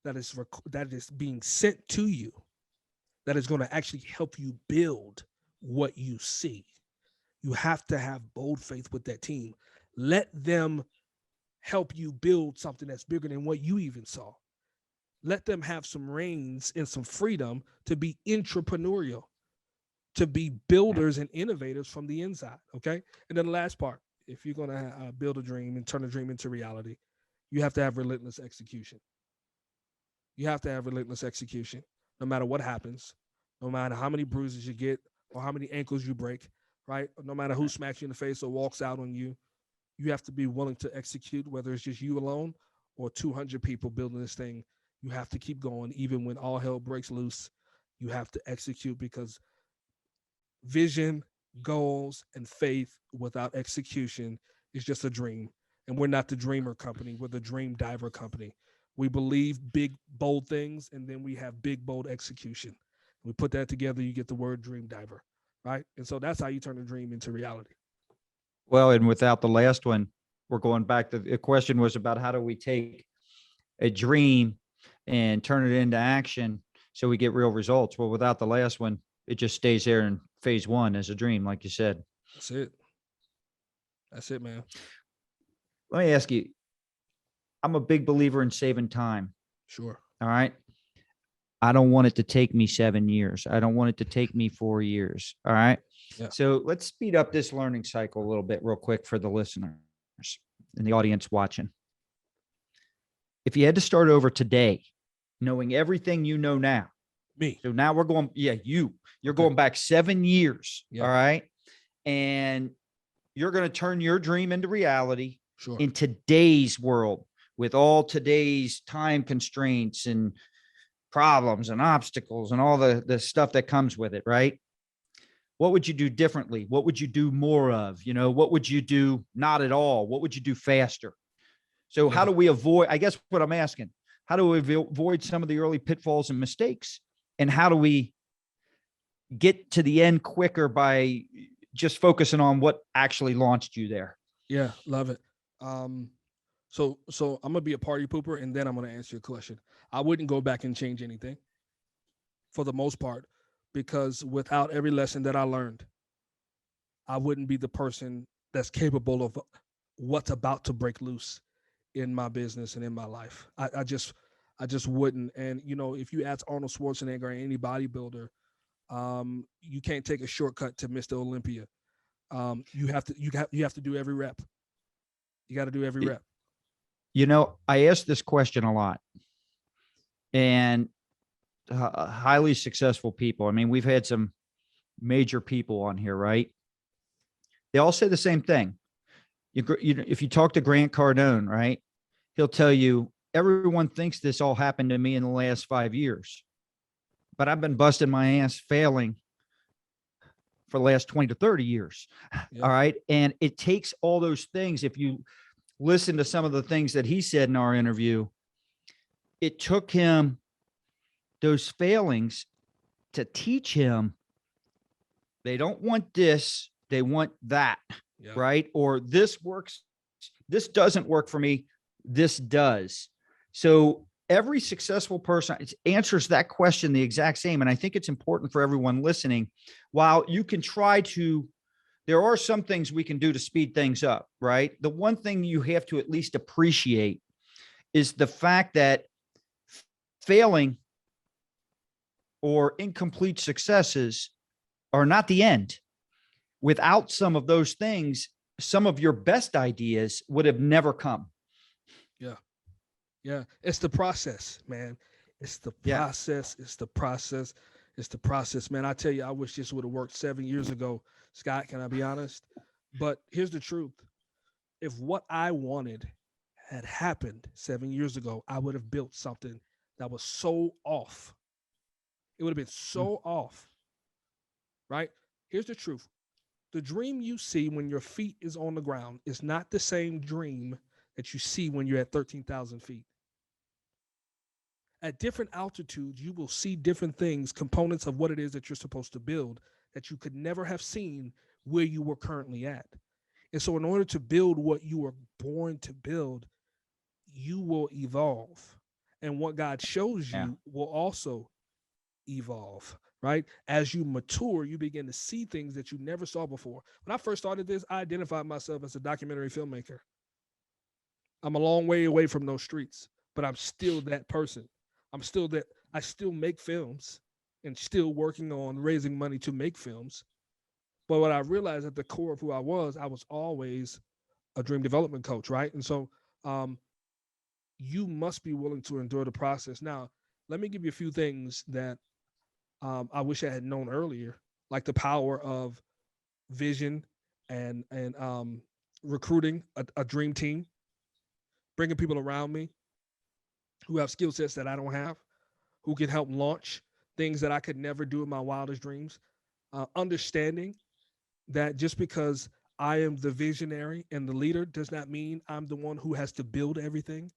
that is being sent to you, that is going to actually help you build what you see. You have to have bold faith with that team. Let them help you build something that's bigger than what you even saw. Let them have some reins and some freedom to be entrepreneurial. to be builders and innovators from the inside. Okay. And then the last part, if you're going to build a dream and turn a dream into reality, you have to have relentless execution. You have to have relentless execution, no matter what happens, no matter how many bruises you get or how many ankles you break, right? No matter who smacks you in the face or walks out on you, you have to be willing to execute, whether it's just you alone or 200 people building this thing. You have to keep going, even when all hell breaks loose. You have to execute, because vision, goals, and faith without execution is just a dream. And we're not the Dreamer Company. We're the DreamDiver Company. We believe big, bold things, and then we have big, bold execution. We put that together, you get the word DreamDiver, right? And so that's how you turn a dream into reality. Well, and without the last one, we're going back to the question was about how do we take a dream and turn it into action so we get real results. Well, without the last one, it just stays there in phase one as a dream, like you said. That's it. That's it, man. Let me ask you, I'm a big believer in saving time. Sure. All right. I don't want it to take me 7 years. I don't want it to take me 4 years. All right. Yeah. So let's speed up this learning cycle a little bit real quick for the listeners and the audience watching. If you had to start over today, knowing everything you know now. Me. So now we're going, you're going back 7 years. Yeah. All right. And you're going to turn your dream into reality. Sure. In today's world, with all today's time constraints and problems and obstacles and all the stuff that comes with it, right? What would you do differently? What would you do more of? You know, what would you do not at all? What would you do faster? So how do we avoid, I guess what I'm asking, how do we avoid some of the early pitfalls and mistakes? And how do we get to the end quicker by just focusing on what actually launched you there? Yeah, love it. So I'm gonna be a party pooper, and then I'm gonna answer your question. I wouldn't go back and change anything for the most part, because without every lesson that I learned, I wouldn't be the person that's capable of what's about to break loose in my business and in my life. I just wouldn't. And you know, if you ask Arnold Schwarzenegger or any bodybuilder, you can't take a shortcut to Mr. Olympia. You have to do every rep. You got to do every rep. You know, I ask this question a lot, and highly successful people. I mean, we've had some major people on here, right? They all say the same thing. If you talk to Grant Cardone, right, he'll tell you, everyone thinks this all happened to me in the last 5 years, but I've been busting my ass failing for the last 20 to 30 years. Yeah. All right. And it takes all those things. If you listen to some of the things that he said in our interview, it took him those failings to teach him they don't want this, they want that. Yeah. Right. Or this works, this doesn't work for me, this does. So every successful person answers that question the exact same. And I think it's important for everyone listening. While you can try to, there are some things we can do to speed things up, right? The one thing you have to at least appreciate is the fact that failing or incomplete successes are not the end. Without some of those things, some of your best ideas would have never come. Yeah. Yeah. It's the process, man. It's the process. Yeah. It's the process. It's the process, man. I tell you, I wish this would have worked 7 years ago. Scott, can I be honest? But here's the truth. If what I wanted had happened 7 years ago, I would have built something that was so off. It would have been so off, right? Here's the truth. The dream you see when your feet is on the ground is not the same dream that you see when you're at 13,000 feet. At different altitudes, you will see different things, components of what it is that you're supposed to build that you could never have seen where you were currently at. And so in order to build what you were born to build, you will evolve. And what God shows you will also evolve, right? As you mature, you begin to see things that you never saw before. When I first started this, I identified myself as a documentary filmmaker. I'm a long way away from those streets, but I'm still that person. I'm still that. I still make films. and still working on raising money to make films. But what I realized at the core of who I was always a dream development coach, right? And so um, you must be willing to endure the process. Now, let me give you a few things that I wish I had known earlier, like the power of vision and recruiting a dream team, bringing people around me who have skill sets that I don't have, who can help launch things that I could never do in my wildest dreams. Understanding that just because I am the visionary and the leader does not mean I'm the one who has to build everything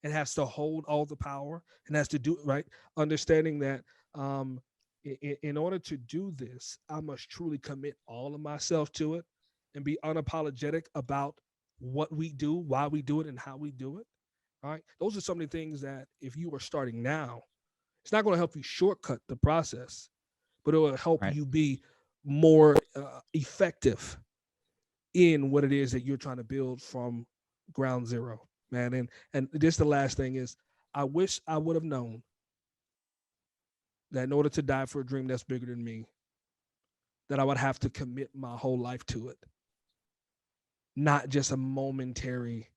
and has to hold all the power and has to do it right. Understanding that in order to do this, I must truly commit all of myself to it and be unapologetic about what we do, why we do it, and how we do it. All right. Those are some of the things that if you are starting now, it's not going to help you shortcut the process, but it will help Right. you be more effective in what it is that you're trying to build from ground zero, man. And this the last thing is, I wish I would have known that in order to die for a dream that's bigger than me, that I would have to commit my whole life to it, not just a momentary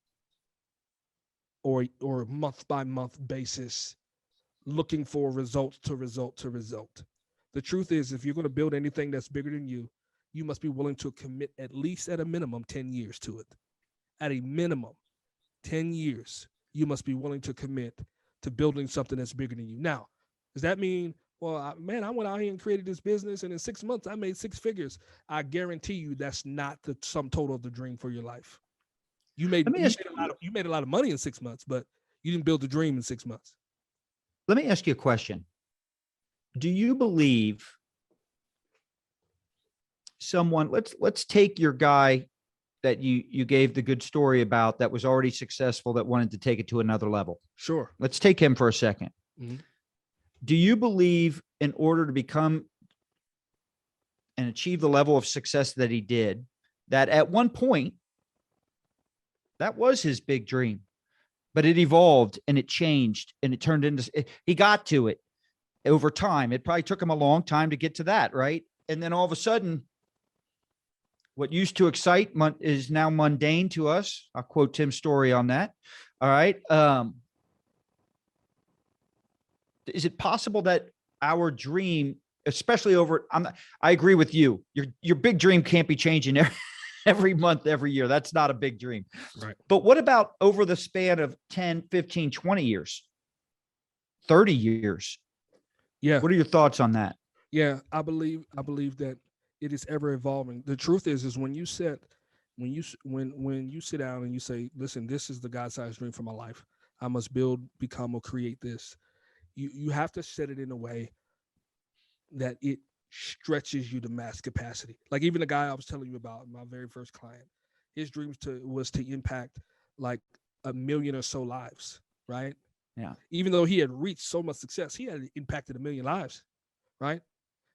or month by month basis, looking for result to result to result. The truth is, if you're going to build anything that's bigger than you must be willing to commit at least at a minimum 10 years to it. At a minimum, 10 years, you must be willing to commit to building something that's bigger than you. Now, does that mean, well, I went out here and created this business and in 6 months I made six figures? I guarantee you that's not the sum total of the dream for your life. You made, Let me you ask made a lot of, you made a lot of money in 6 months, but you didn't build the dream in 6 months. Let me ask you a question. Do you believe someone, let's take your guy that you gave the good story about that was already successful, that wanted to take it to another level. Sure. Let's take him for a second. Mm-hmm. Do you believe in order to become and achieve the level of success that he did, that at one point that was his big dream, but it evolved and it changed and it turned into, he got to it over time. It probably took him a long time to get to that, right? And then all of a sudden, what used to excite is now mundane to us. I'll quote Tim's story on that. All right. Is it possible that our dream, especially over, I agree with you. Your big dream can't be changing every month, every year. That's not a big dream. Right. But what about over the span of 10, 15, 20 years, 30 years? Yeah. What are your thoughts on that? Yeah, I believe that it is ever evolving. The truth is when you sit down and you say, listen, this is the God-sized dream for my life. I must build, become, or create this. You have to set it in a way that it stretches you to max capacity. Like even the guy I was telling you about, my very first client, his dreams was to impact like 1 million or so lives, right? Yeah. Even though he had reached so much success, he had impacted 1 million lives, right?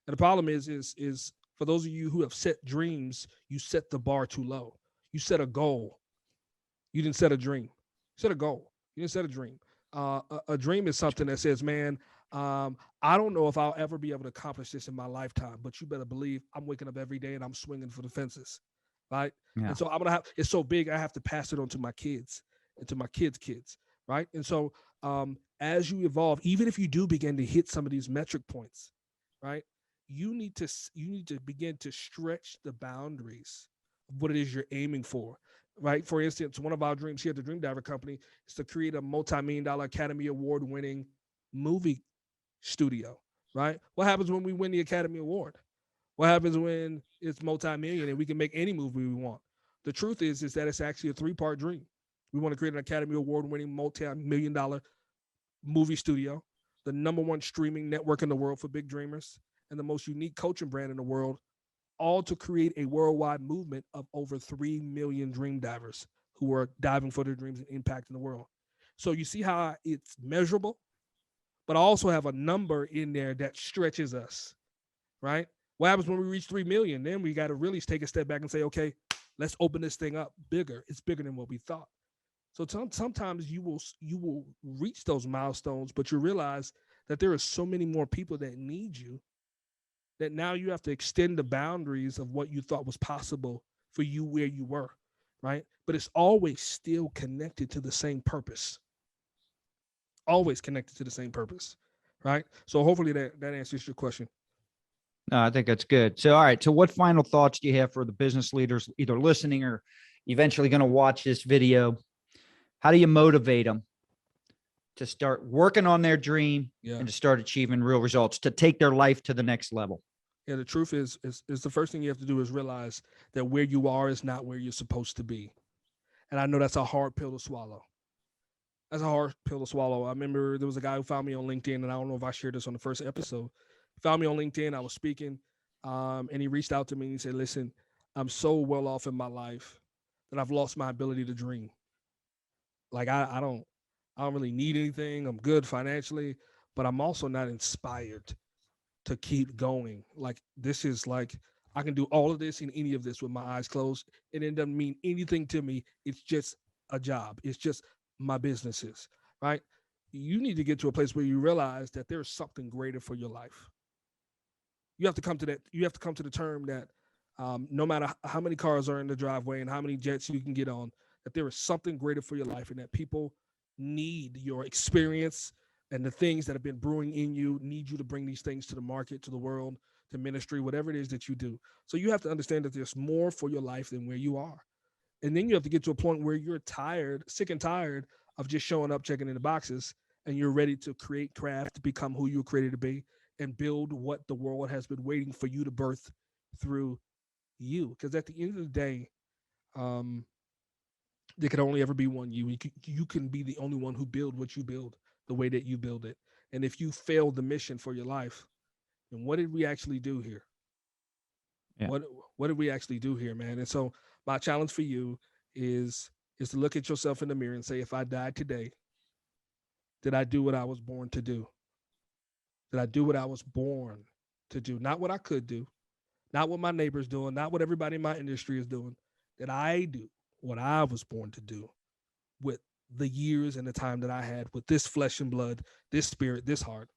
And the problem is for those of you who have set dreams, you set the bar too low. You set a goal. You didn't set a dream. You set a goal. You didn't set a dream. A dream is something that says, man, I don't know if I'll ever be able to accomplish this in my lifetime, but you better believe I'm waking up every day and I'm swinging for the fences, right? Yeah. And so I'm going to have, it's so big, I have to pass it on to my kids and to my kids' kids, right? And so as you evolve, even if you do begin to hit some of these metric points, right? You need to begin to stretch the boundaries of what it is you're aiming for, right? For instance, one of our dreams here at the DreamDiver Company is to create a multi-million-dollar Academy Award-winning movie studio, right? What happens when we win the Academy Award? What happens when it's multi-million and we can make any movie we want? The truth is that it's actually a 3-part dream. We want to create an Academy Award-winning multi-million-dollar movie studio, the #1 streaming network in the world for big dreamers, and the most unique coaching brand in the world, all to create a worldwide movement of over 3 million dream divers who are diving for their dreams and impacting the world. So you see how it's measurable, but I also have a number in there that stretches us, right? What happens when we reach 3 million? Then we got to really take a step back and say, okay, let's open this thing up bigger. It's bigger than what we thought. So sometimes you will reach those milestones, but you realize that there are so many more people that need you, that now you have to extend the boundaries of what you thought was possible for you where you were, right? But it's always still connected to the same purpose. Always connected to the same purpose, right? So hopefully that answers your question. No, I think that's good. So, all right. So what final thoughts do you have for the business leaders, either listening or eventually going to watch this video? How do you motivate them to start working on their dream Yeah. and to start achieving real results, to take their life to the next level? Yeah, the truth is the first thing you have to do is realize that where you are is not where you're supposed to be. And I know that's a hard pill to swallow. That's a hard pill to swallow. I remember there was a guy who found me on LinkedIn, and I don't know if I shared this on the first episode. He found me on LinkedIn. I was speaking, and he reached out to me and he said, "Listen, I'm so well off in my life that I've lost my ability to dream. Like I don't really need anything. I'm good financially, but I'm also not inspired to keep going. Like this is like I can do all of this and any of this with my eyes closed, and it doesn't mean anything to me. It's just a job. It's just my businesses, right? You need to get to a place where you realize that there's something greater for your life. You have to come to that. You have to come to the term that no matter how many cars are in the driveway and how many jets you can get on, that there is something greater for your life, and that people need your experience and the things that have been brewing in you, need you to bring these things to the market, to the world, to ministry, whatever it is that you do. So you have to understand that there's more for your life than where you are. And then you have to get to a point where you're tired, sick and tired of just showing up, checking in the boxes, and you're ready to create, craft, become who you were created to be, and build what the world has been waiting for you to birth through you. Because at the end of the day, there can only ever be one you. You can be the only one who build what you build the way that you build it. And if you failed the mission for your life, then what did we actually do here? Yeah. What did we actually do here, man? And so my challenge for you is to look at yourself in the mirror and say, if I died today, did I do what I was born to do? Did I do what I was born to do? Not what I could do, not what my neighbor's doing, not what everybody in my industry is doing. Did I do what I was born to do with the years and the time that I had, with this flesh and blood, this spirit, this heart?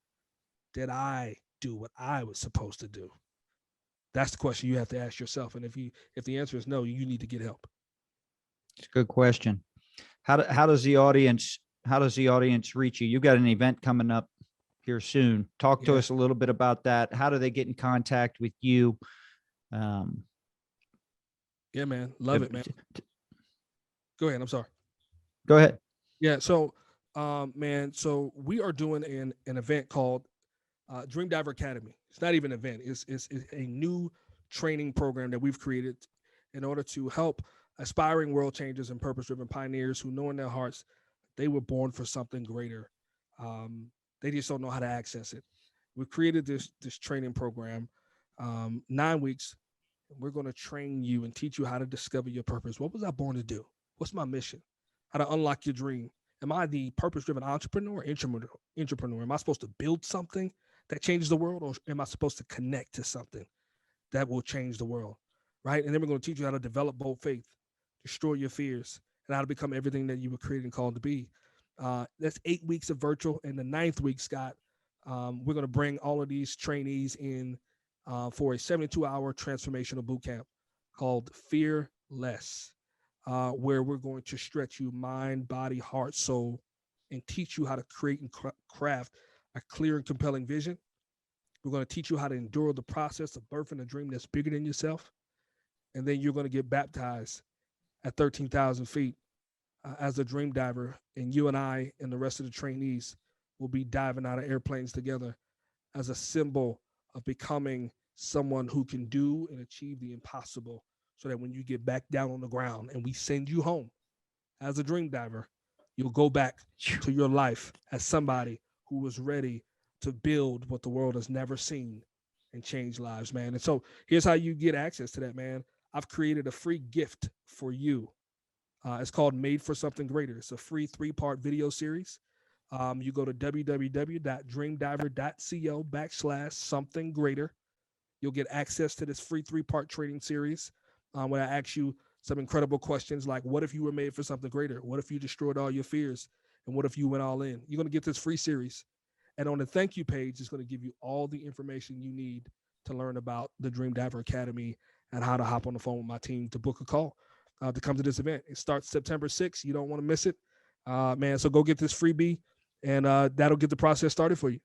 Did I do what I was supposed to do? That's the question you have to ask yourself. And if the answer is no, you need to get help. It's a good question. How does the audience reach you? You've got an event coming up here soon. Talk to us a little bit about that. How do they get in contact with you? Yeah, man. Love it, man. Go ahead. I'm sorry. Go ahead. Yeah. So, man, so we are doing an event called DreamDiver Academy. It's not even an event. It's a new training program that we've created in order to help aspiring world changers and purpose-driven pioneers who know in their hearts they were born for something greater. They just don't know how to access it. We've created this training program, 9 weeks. We're going to train you and teach you how to discover your purpose. What was I born to do? What's my mission? How to unlock your dream. Am I the purpose-driven entrepreneur, entrepreneur? Am I supposed to build something that changes the world, or am I supposed to connect to something that will change the world, right? And then we're going to teach you how to develop bold faith, destroy your fears, and how to become everything that you were created and called to be. That's 8 weeks of virtual, and the 9th week, Scott, we're going to bring all of these trainees in for a 72-hour transformational boot camp called Fearless, where we're going to stretch you mind, body, heart, soul, and teach you how to create and craft a clear and compelling vision. We're going to teach you how to endure the process of birthing a dream that's bigger than yourself. And then you're going to get baptized at 13,000 feet as a dream diver. And you and I and the rest of the trainees will be diving out of airplanes together as a symbol of becoming someone who can do and achieve the impossible, so that when you get back down on the ground and we send you home as a dream diver, you'll go back to your life as somebody who was ready to build what the world has never seen and change lives, man. And so here's how you get access to that, man. I've created a free gift for you. It's called Made for Something Greater. It's a free 3-part video series. You go to www.dreamdiver.co/something greater. You'll get access to this free 3-part training series where I ask you some incredible questions like, what if you were made for something greater? What if you destroyed all your fears? And what if you went all in? You're going to get this free series. And on the thank you page, it's going to give you all the information you need to learn about the DreamDiver Academy and how to hop on the phone with my team to book a call to come to this event. It starts September 6th. You don't want to miss it, man. So go get this freebie, and that'll get the process started for you.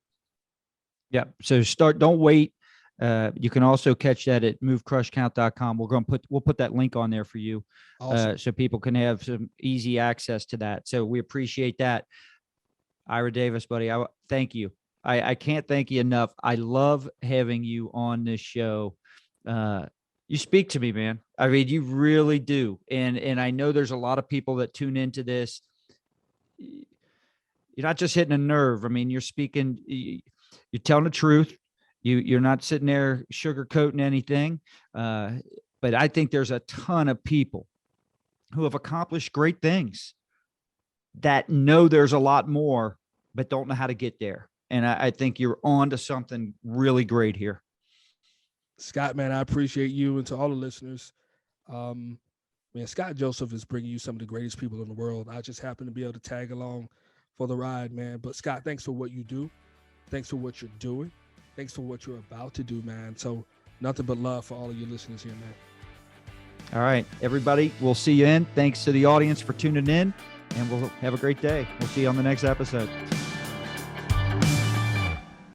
Yeah. So don't wait. You can also catch that at move.crush.count.com. We'll put that link on there for you. Awesome. So people can have some easy access to that. So we appreciate that. Ira Davis, buddy, thank you. I can't thank you enough. I love having you on this show. You speak to me, man. I mean, you really do. And I know there's a lot of people that tune into this. You're not just hitting a nerve. I mean, you're speaking, you're telling the truth. You're not sitting there sugarcoating anything. But I think there's a ton of people who have accomplished great things that know there's a lot more, but don't know how to get there. And I think you're on to something really great here. Scott, man, I appreciate you, and to all the listeners. Man, Scott Joseph is bringing you some of the greatest people in the world. I just happen to be able to tag along for the ride, man. But Scott, thanks for what you do. Thanks for what you're doing. Thanks for what you're about to do, man. So nothing but love for all of your listeners here, man. All right, everybody, we'll see you in. Thanks to the audience for tuning in, and we'll have a great day. We'll see you on the next episode.